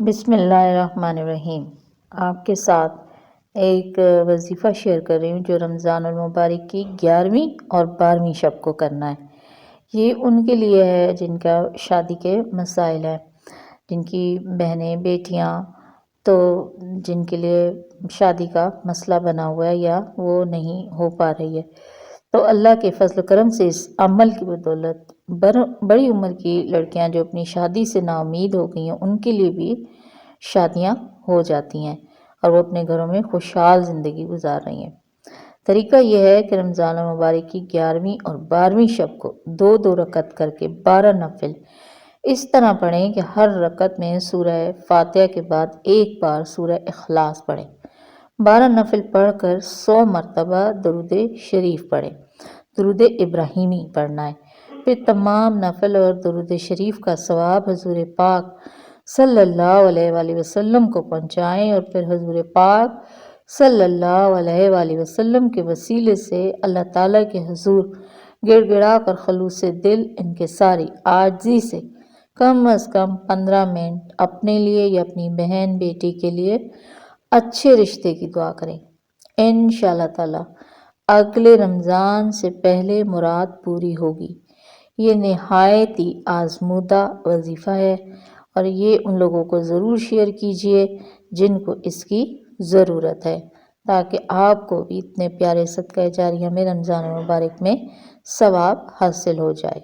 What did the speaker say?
بسم اللہ الرحمن الرحیم۔ آپ کے ساتھ ایک وظیفہ شیئر کر رہی ہوں جو رمضان المبارک کی 11ویں اور 12ویں شب کو کرنا ہے۔ یہ ان کے لیے ہے جن کا شادی کے مسائل ہیں، جن کی بہنیں بیٹیاں تو جن کے لیے شادی کا مسئلہ بنا ہوا ہے یا وہ نہیں ہو پا رہی ہے، تو اللہ کے فضل و کرم سے اس عمل کی بدولت بڑی عمر کی لڑکیاں جو اپنی شادی سے نا امید ہو گئی ہیں ان کے لیے بھی شادیاں ہو جاتی ہیں اور وہ اپنے گھروں میں خوشحال زندگی گزار رہی ہیں۔ طریقہ یہ ہے کہ رمضان المبارک کی 11ویں اور 12ویں شب کو 2 رکعت کر کے 12 نفل اس طرح پڑھیں کہ ہر رکعت میں سورہ فاتحہ کے بعد ایک بار سورہ اخلاص پڑھیں۔ 12 نفل پڑھ کر 100 مرتبہ درود شریف پڑھیں۔ درود ابراہیمی پڑھنا ہے۔ پھر تمام نفل اور درود شریف کا ثواب حضور پاک صلی اللہ علیہ وآلہ وسلم کو پہنچائیں اور پھر حضور پاک صلی اللہ علیہ وآلہ وسلم کے وسیلے سے اللہ تعالیٰ کے حضور گڑ گڑا کر خلوص دل انکساری عاجزی سے کم از کم 15 منٹ اپنے لیے یا اپنی بہن بیٹی کے لیے اچھے رشتے کی دعا کریں۔ انشاءاللہ تعالیٰ اگلے رمضان سے پہلے مراد پوری ہوگی۔ یہ نہایت ہی آزمودہ وظیفہ ہے اور یہ ان لوگوں کو ضرور شیئر کیجئے جن کو اس کی ضرورت ہے، تاکہ آپ کو بھی اتنے پیارے صدقہ جاریہ میں رمضان مبارک میں ثواب حاصل ہو جائے۔